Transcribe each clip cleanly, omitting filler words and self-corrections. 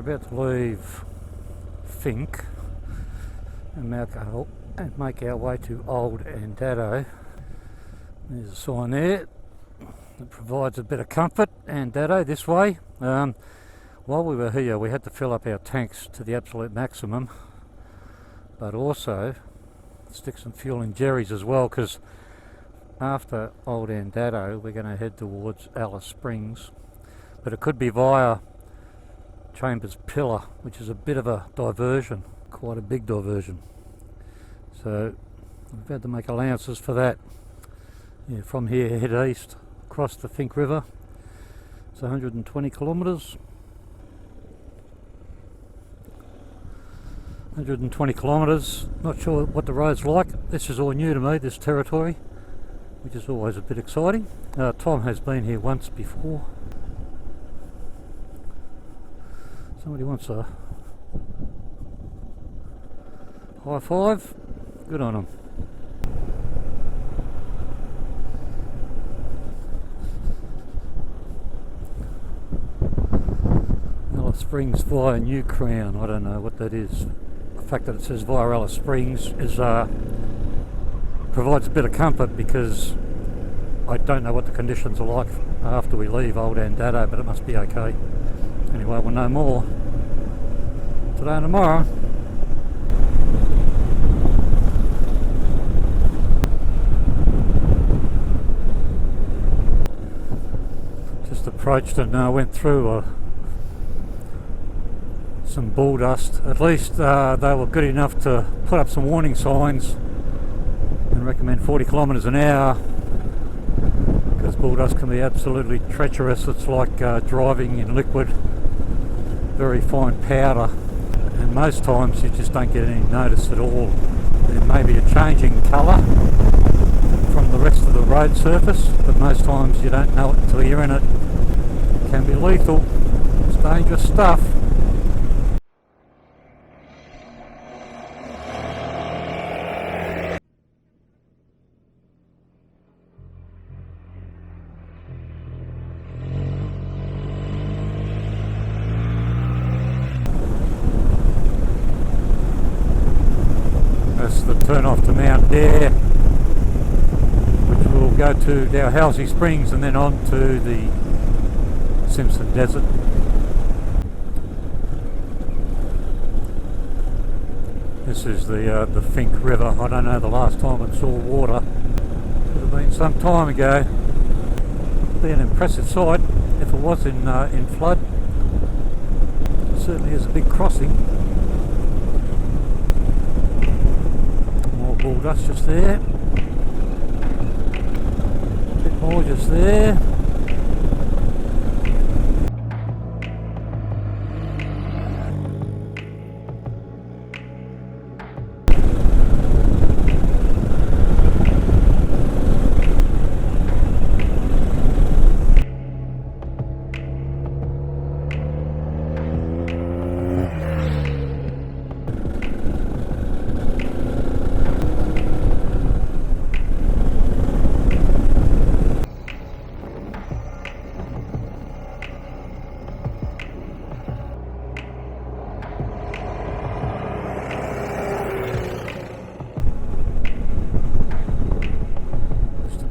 about to leave Finke and Malcom and make our way to Old Andado. There's a sign there that provides a bit of comfort. Andado this way. While we were here, we had to fill up our tanks to the absolute maximum, but also stick some fuel in Jerry's as well, because after Old Andado we're going to head towards Alice Springs, but it could be via Chambers Pillar, which is a bit of a diversion, quite a big diversion. So we've had to make allowances for that. Yeah, from here head east across the Finke River. It's 120 kilometres. 120 kilometres. Not sure what the road's like. This is all new to me, this territory, which is always a bit exciting. Tom has been here once before. Somebody wants a high five. Good on them. Alice Springs via New Crown. I don't know what that is. The fact that it says via Alice Springs is provides a bit of comfort, because I don't know what the conditions are like after we leave Old Andado, but it must be okay. Anyway, we'll know more today and tomorrow. Just approached and went through some bull dust. At least they were good enough to put up some warning signs and recommend 40 kilometres an hour, because bull dust can be absolutely treacherous. It's like driving in liquid, very fine powder, and most times you just don't get any notice at all. There may be a changing colour from the rest of the road surface, but most times you don't know it until you're in it. It can be lethal. It's dangerous stuff. That's the turn off to Mount Dare, which will go to Dalhousie Springs and then on to the Simpson Desert. This is the Finke River. I don't know the last time it saw water. Could have been some time ago. It'd be an impressive sight if it was in flood. It certainly is a big crossing. Bull dust just there, a bit more just there.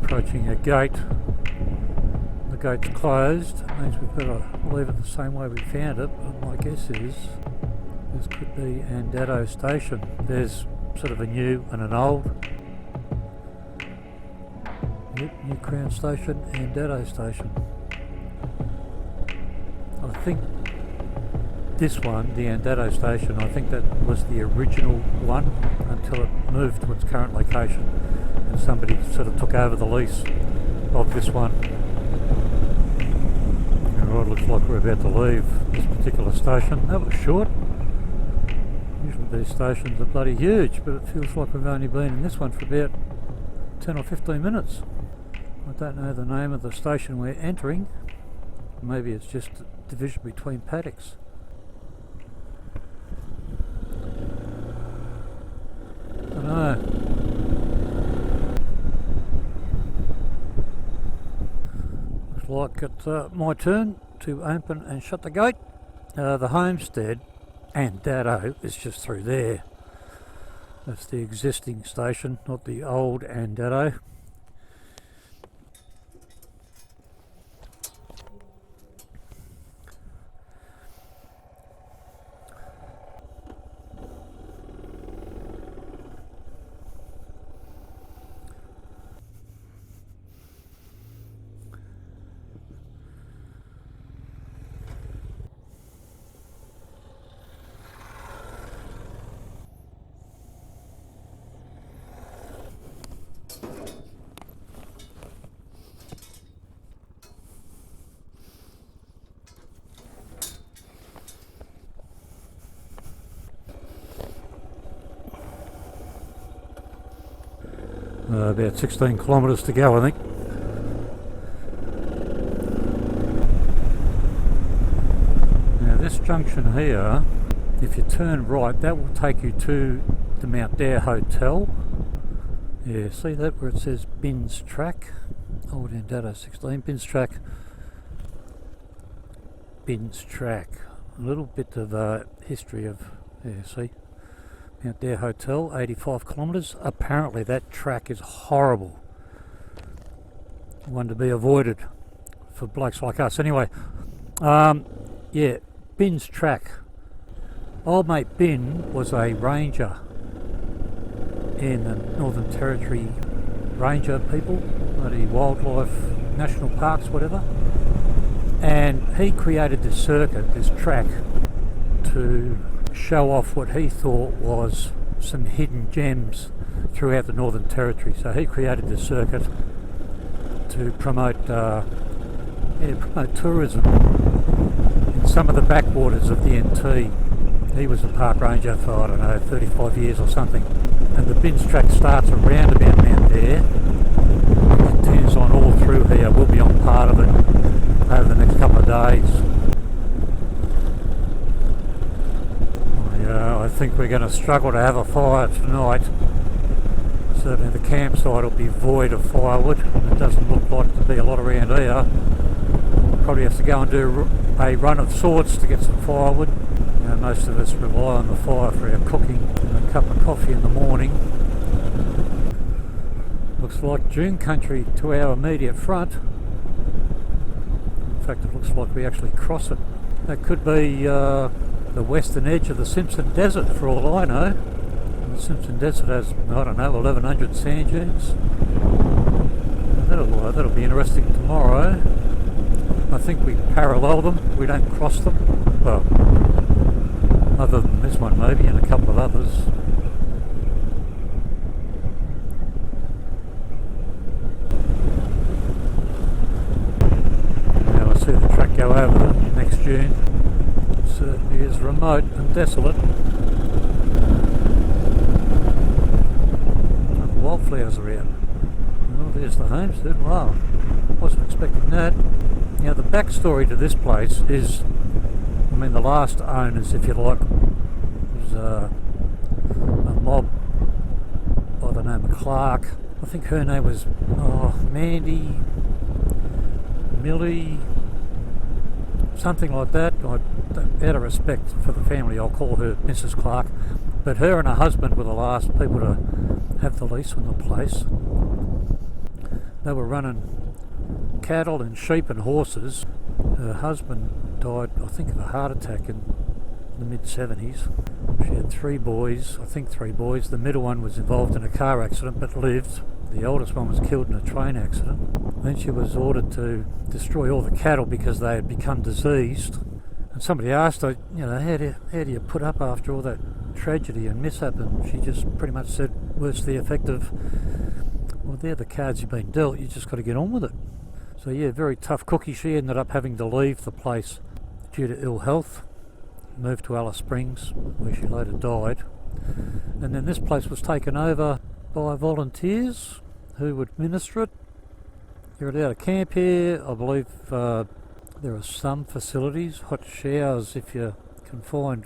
Approaching a gate. The gate's closed. It means we've got to leave it the same way we found it, but my guess is this could be Andado Station. There's sort of a new and an old. Yep, New Crown Station, Andado Station. I think this one, the Andado Station, I think that was the original one until it moved to its current location. And somebody sort of took over the lease of this one. And it looks like we're about to leave this particular station. That was short. Usually these stations are bloody huge, but it feels like we've only been in this one for about 10 or 15 minutes. I don't know the name of the station we're entering. Maybe it's just a division between paddocks. I don't know. Looks like it's my turn to open and shut the gate. The homestead Andado is just through there. That's the existing station, not the old Andado. About 16 kilometres to go, I think. Now this junction here, if you turn right, that will take you to the Mount Dare Hotel. Yeah, see that where it says Bins Track? Old Andado 16, Bins Track. Bins Track. A little bit of history of, yeah, see? Mount Dare Hotel, 85 kilometres. Apparently that track is horrible. One to be avoided for blokes like us. Anyway, yeah, Bin's Track. Old mate Bin was a ranger in the Northern Territory ranger people, bloody wildlife, national parks, whatever. And he created this circuit, this track, to show off what he thought was some hidden gems throughout the Northern Territory. So he created this circuit to promote tourism in some of the backwaters of the NT. He was a park ranger for, I don't know, 35 years or something. And the Bins Track starts around about Mount Dare, continues on all through here. We'll be on part of it over the next couple of days. I think we're going to struggle to have a fire tonight. Certainly the campsite will be void of firewood. It doesn't look like to be a lot around here. We'll probably have to go and do a run of sorts to get some firewood. You know, most of us rely on the fire for our cooking and a cup of coffee in the morning. Looks like Dune country to our immediate front. In fact, it looks like we actually cross it. That could be the western edge of the Simpson Desert for all I know. The Simpson Desert has, I don't know, 1100 sand dunes. That'll be interesting tomorrow. I think we parallel them, we don't cross them. Well, other than this one maybe, and a couple of others. Now I see the track go over the next dune. Certainly is remote and desolate. Wildflowers are out. Oh, there's the homestead. Wow, wasn't expecting that. Now the backstory to this place is, I mean, the last owners, if you like, was a mob by the name of Clark. I think her name was Mandy, Millie, something like that. Out of respect for the family, I'll call her Mrs. Clark. But her and her husband were the last people to have the lease on the place. They were running cattle and sheep and horses. Her husband died, I think, of a heart attack in the mid-70s. She had three boys. The middle one was involved in a car accident but lived. The oldest one was killed in a train accident. Then she was ordered to destroy all the cattle because they had become diseased. And somebody asked her, you know, how do you put up after all that tragedy and mishap? And she just pretty much said words to the effect of, well, they're the cards you've been dealt, you just got to get on with it. So yeah, very tough cookie. She ended up having to leave the place due to ill health, moved to Alice Springs, where she later died. And then this place was taken over by volunteers who would minister it. You're allowed to camp here. I believe there are some facilities, hot showers if you can find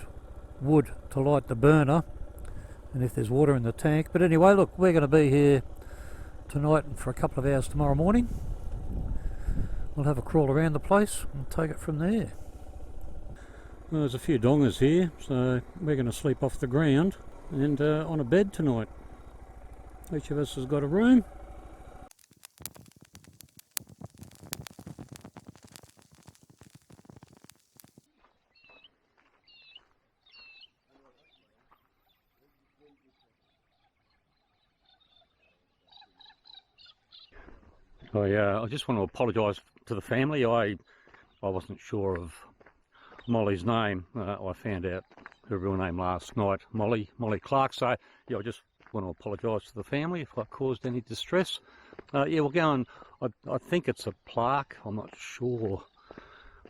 wood to light the burner, and if there's water in the tank. But anyway, look, we're going to be here tonight and for a couple of hours tomorrow morning. We'll have a crawl around the place and take it from there. Well, there's a few dongers here, so we're going to sleep off the ground and on a bed tonight. Each of us has got a room. I just want to apologise to the family. I wasn't sure of Molly's name. I found out her real name last night, Molly Clark. So yeah, I just want to apologise to the family if I caused any distress. Yeah, we'll go and I think it's a plaque. I'm not sure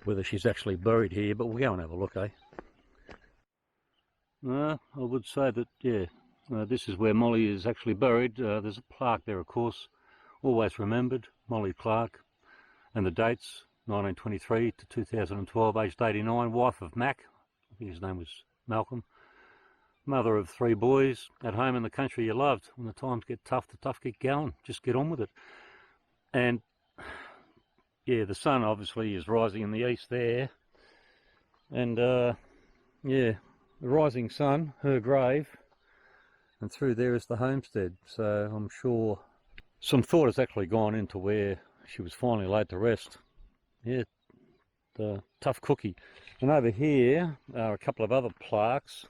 whether she's actually buried here, but we'll go and have a look, eh? I would say that, yeah, this is where Molly is actually buried. There's a plaque there, of course. Always remembered, Molly Clark, and the dates, 1923 to 2012, aged 89, wife of Mac, I think his name was Malcom, mother of 3 boys, at home in the country you loved. When the times get tough, the tough get going, just get on with it. And yeah, the sun obviously is rising in the east there, and yeah, the rising sun, her grave, and through there is the homestead. So I'm sure some thought has actually gone into where she was finally laid to rest. Yeah, the tough cookie. And over here are a couple of other plaques.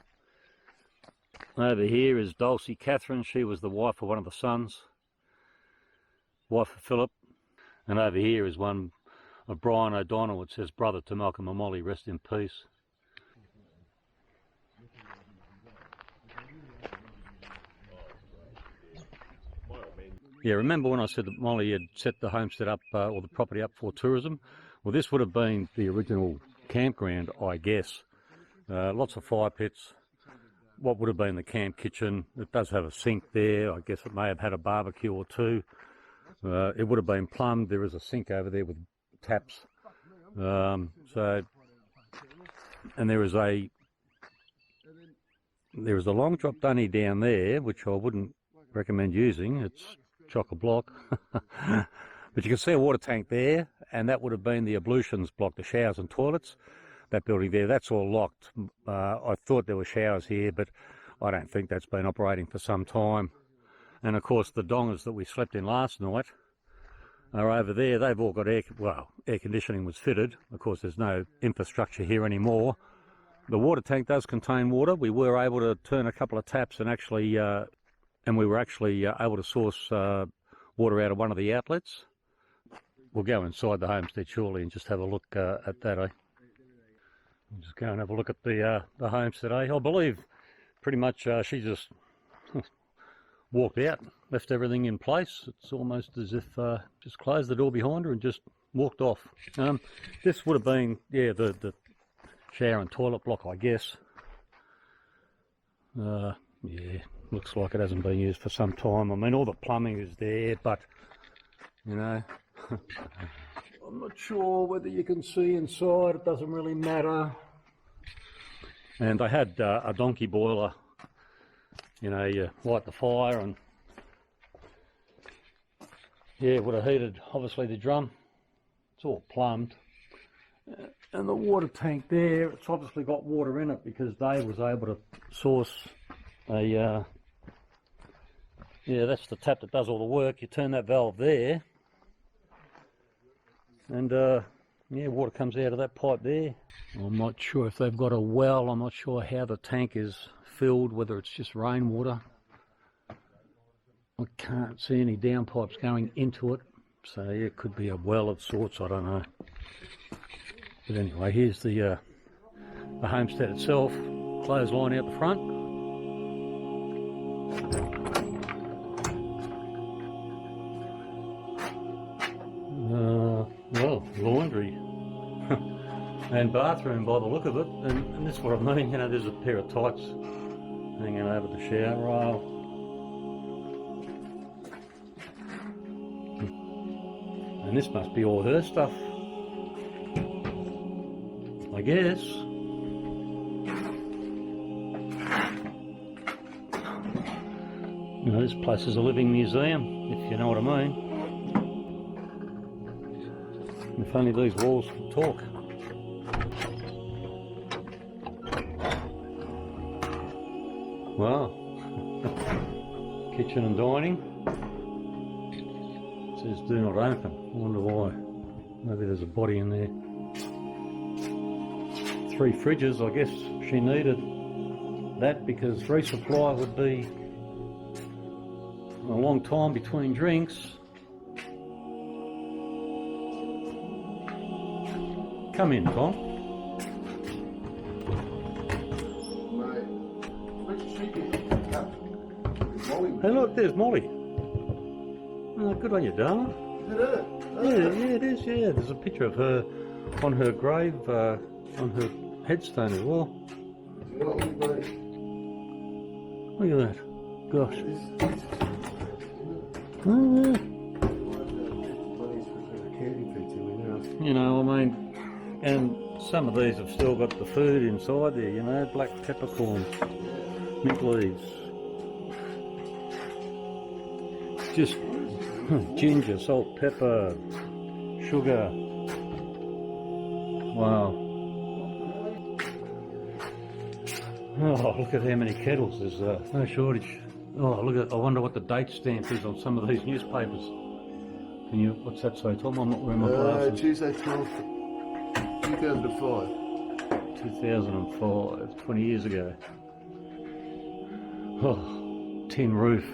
Over here is Dulcie Catherine. She was the wife of one of the sons, wife of Philip. And over here is one of Brian O'Donnell. It says, brother to Malcolm and Molly, rest in peace. Yeah, remember when I said that Molly had set the homestead up, or the property up for tourism? Well, this would have been the original campground, I guess. Lots of fire pits, what would have been the camp kitchen. It does have a sink there. I guess it may have had a barbecue or two. It would have been plumbed. There is a sink over there with taps. And there is a long drop dunny down there, which I wouldn't recommend using. It's chock-a-block. But you can see a water tank there, and that would have been the ablutions block, the showers and toilets. That building there, that's all locked. I thought there were showers here, but I don't think that's been operating for some time. And of course the dongers that we slept in last night are over there. They've all got air conditioning was fitted. Of course there's no infrastructure here anymore. The water tank does contain water. We were able to turn a couple of taps and actually we were actually able to source water out of one of the outlets. We'll go inside the homestead shortly and just have a look at that, eh? We'll just go and have a look at the homestead, eh? I believe pretty much she just walked out, left everything in place. It's almost as if just closed the door behind her and just walked off. This would have been, yeah, the shower and toilet block, I guess. Yeah, looks like it hasn't been used for some time. I mean, all the plumbing is there, but, you know, I'm not sure whether you can see inside. It doesn't really matter. And I had a donkey boiler. You know, you light the fire and, yeah, it would have heated, obviously, the drum. It's all plumbed. And the water tank there, it's obviously got water in it because Dave was able to source a, yeah, that's the tap that does all the work. You turn that valve there and, yeah, water comes out of that pipe there. I'm not sure if they've got a well. I'm not sure how the tank is filled, whether it's just rainwater. I can't see any downpipes going into it, so yeah, it could be a well of sorts, I don't know. But anyway, here's the homestead itself, clothesline out the front. Well, laundry and bathroom by the look of it, and this is what I mean, you know, there's a pair of tights hanging over the shower rail. And this must be all her stuff, I guess. You know, this place is a living museum, if you know what I mean. If only these walls could talk. Wow. Kitchen and dining. It says do not open. I wonder why. Maybe there's a body in there. 3 fridges. I guess she needed that because resupply would be a long time between drinks. Come in, Tom. Hey look, there's Molly. Oh, good on you, darling. Is it her? Yeah, it is, yeah. There's a picture of her on her grave, on her headstone as well. Look at that. Gosh. You know, I mean, and some of these have still got the food inside there, you know, black peppercorn, mint leaves. Just ginger, salt, pepper, sugar. Wow. Oh, look at how many kettles. There's no shortage. Oh, look at, I wonder what the date stamp is on some of these newspapers. Can you, what's that say, Tom? I'm not wearing my glasses. Tuesday 12th, 2005. 2005, 20 years ago. Oh, tin roof.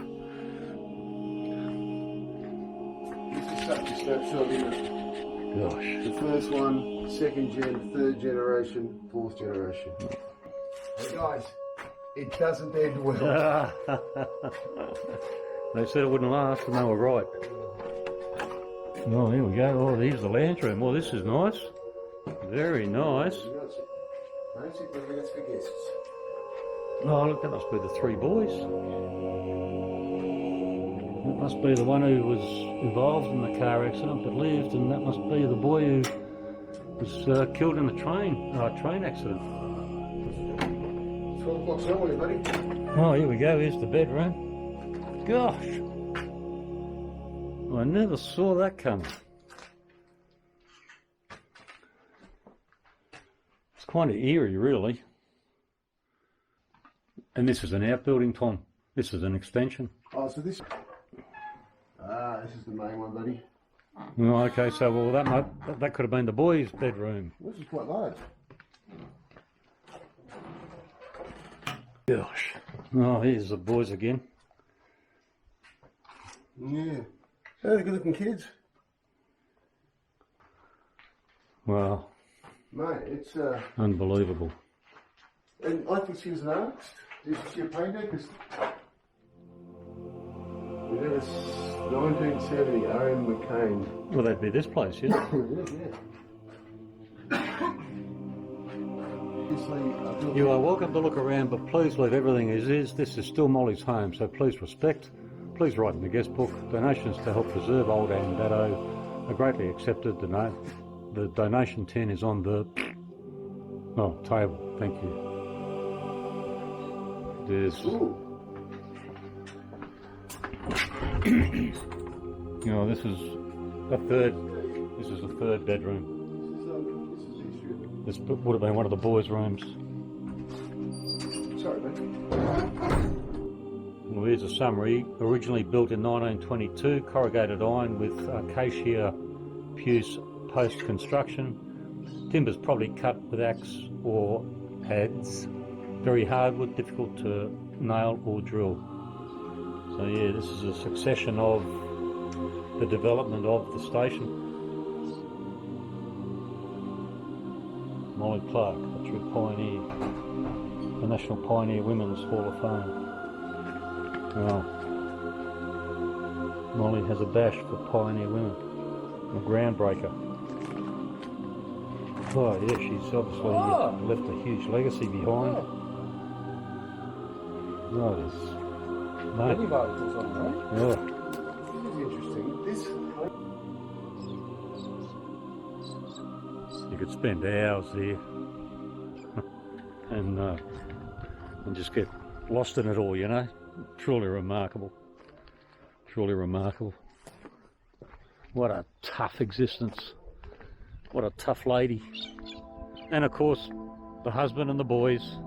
This is such a snapshot, isn't it? Gosh. The first one, second gen, third generation, fourth generation. Hey guys, it doesn't end well. They said it wouldn't last, and they were right. Oh, here we go. Oh, here's the lounge room. Well, this is nice. Very nice. Basically, that's for guests. Oh, look, that must be the 3 boys. That must be the one who was involved in the car accident but lived, and that must be the boy who was killed in the train accident. 12 o'clock somewhere, buddy. Oh, here we go. Here's the bedroom. Gosh. I never saw that coming. It's kind of eerie, really. And this is an outbuilding, Tom. This is an extension. Oh, so this... this is the main one, buddy. Oh, okay, so well, that could have been the boys' bedroom. This is quite large. Gosh. Oh, here's the boys again. Yeah. Oh, they're good looking kids. Wow. Mate, it's unbelievable. And I think she was an artist. Did she a painter? Because it was 1970, R.M. McCain. Well, that'd be this place, yeah? You are welcome to look around, but please leave everything as is. This is still Molly's home, so please respect. Please write in the guest book. Donations to help preserve Old Andado are greatly accepted. The donation tin is on the table. Thank you. There's this is a third bedroom. This would have been one of the boys' rooms. Sorry, mate. Well, here's a summary. Originally built in 1922, corrugated iron with acacia puce post-construction. Timbers probably cut with axe or adze. Very hardwood, difficult to nail or drill. So yeah, this is a succession of the development of the station. Molly Clark, a true pioneer. The National Pioneer Women's Hall of Fame. Well, Molly has a bash for pioneer women. A groundbreaker. Oh yeah, she's obviously left a huge legacy behind. Oh, there's Many articles on, right? Yeah. This is interesting. You could spend hours there and just get lost in it all, you know. Truly remarkable. Truly remarkable. What a tough existence. What a tough lady. And of course, the husband and the boys.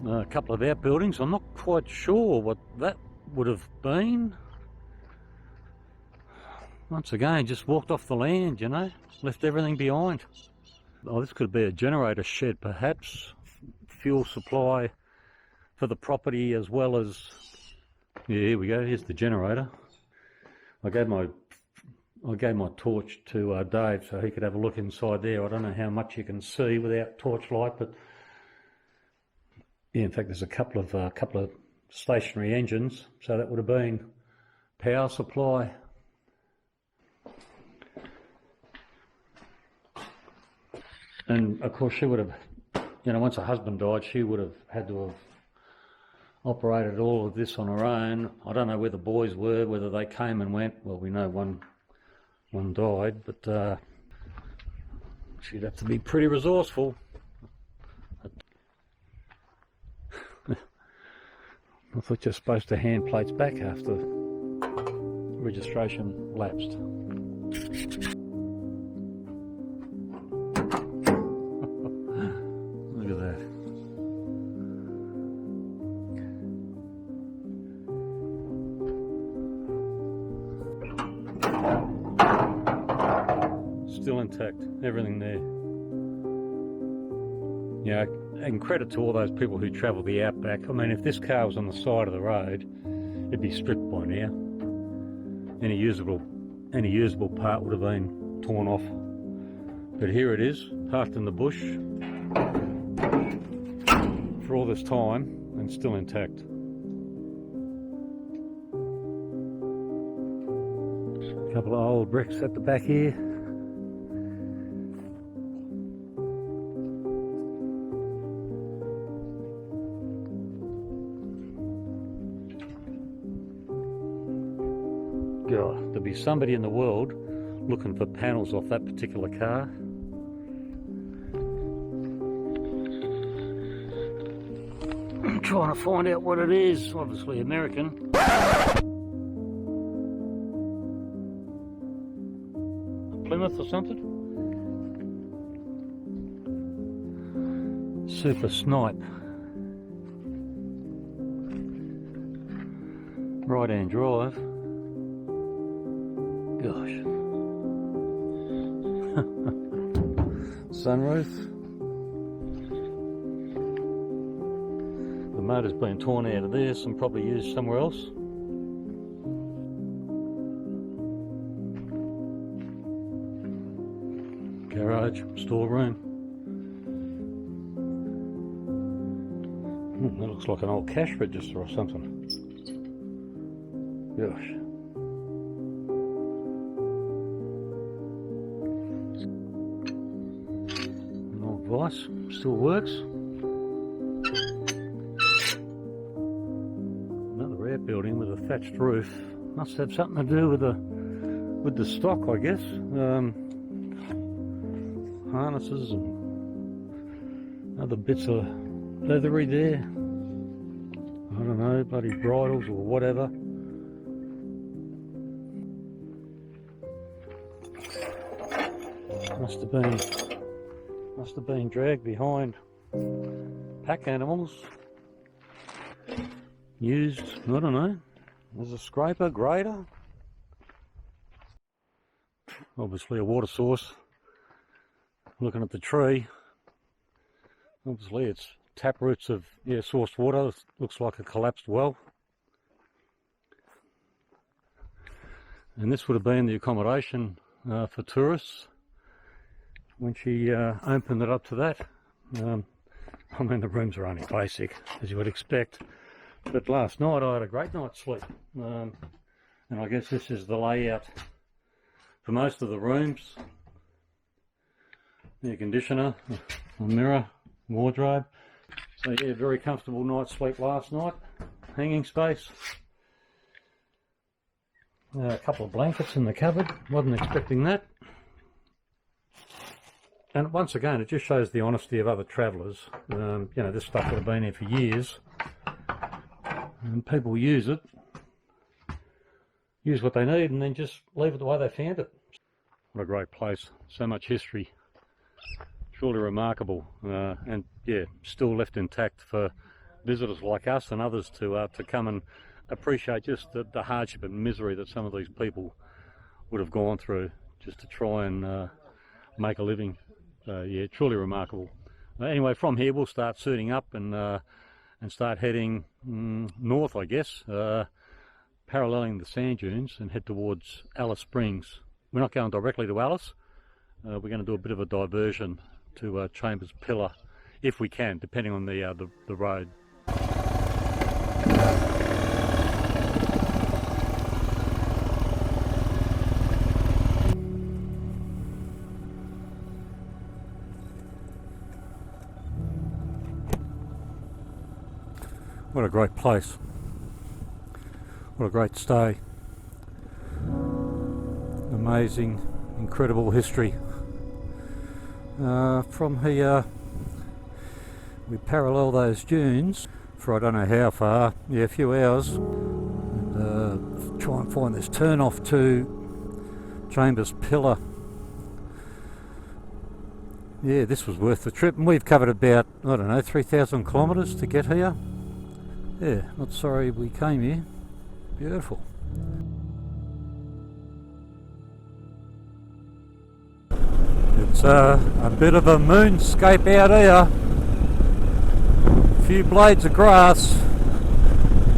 A couple of outbuildings. I'm not quite sure what that would have been. Once again, just walked off the land, you know, left everything behind. Oh, this could be a generator shed, perhaps. Fuel supply for the property as well as... Yeah, here we go. Here's the generator. I gave my torch to Dave so he could have a look inside there. I don't know how much you can see without torchlight, but yeah, in fact, there's a couple of stationary engines, so that would have been power supply. And of course, she would have, you know, once her husband died, she would have had to have operated all of this on her own. I don't know where the boys were, whether they came and went. Well, we know one died, but she'd have to be pretty resourceful. I thought you're supposed to hand plates back after registration lapsed. Look at that. Still intact, everything there. Yeah, and credit to all those people who travel the outback. I mean, if this car was on the side of the road, it'd be stripped by now. Any usable part would have been torn off. But here it is, parked in the bush for all this time and still intact. A couple of old bricks at the back here. God, there'll be somebody in the world looking for panels off that particular car. I'm trying to find out what it is. Obviously American. Plymouth or something? Super Snipe. Right-hand drive. Gosh. Sunroof. The motor's been torn out of this and probably used somewhere else. Garage, storeroom. That looks like an old cash register or something. Gosh. Vice still works. Another outbuilding with a thatched roof. Must have something to do with the stock, I guess. Harnesses and other bits of leathery there. I don't know, bloody bridles or whatever. Must have been dragged behind pack animals. Used, I don't know, as a scraper, grader. Obviously a water source. Looking at the tree, obviously it's tap roots of sourced water. It looks like a collapsed well. And this would have been the accommodation for tourists when she opened it up to that. I mean, the rooms are only basic, as you would expect, but last night I had a great night's sleep. And I guess this is the layout for most of the rooms. Air conditioner, a mirror, wardrobe. So yeah, very comfortable night's sleep last night. Hanging space. A couple of blankets in the cupboard, wasn't expecting that. And once again, it just shows the honesty of other travellers. You know, this stuff would have been here for years, and people use it, use what they need, and then just leave it the way they found it. What a great place, so much history, truly remarkable, and yeah, still left intact for visitors like us and others to come and appreciate just the hardship and misery that some of these people would have gone through just to try and make a living. Yeah, truly remarkable. Anyway, from here we'll start suiting up and start heading north, I guess, paralleling the sand dunes and head towards Alice Springs. We're not going directly to Alice. We're going to do a bit of a diversion to Chambers Pillar, if we can, depending on the road. What a great place. What a great stay. Amazing, incredible history. From here we parallel those dunes for I don't know how far, yeah, a few hours, and try and find this turn off to Chambers Pillar. Yeah, this was worth the trip, and we've covered about, I don't know, 3,000 kilometres to get here. Yeah, not sorry we came here. Beautiful. It's a bit of a moonscape out here. A few blades of grass,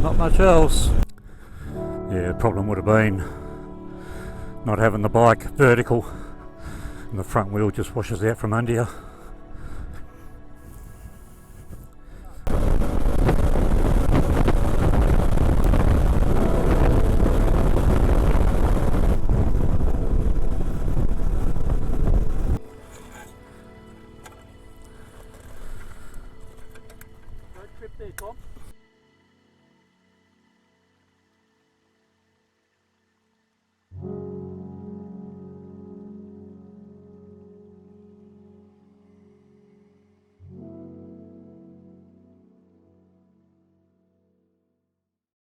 not much else. Yeah, the problem would have been not having the bike vertical and the front wheel just washes out from under you. Trip there, Tom.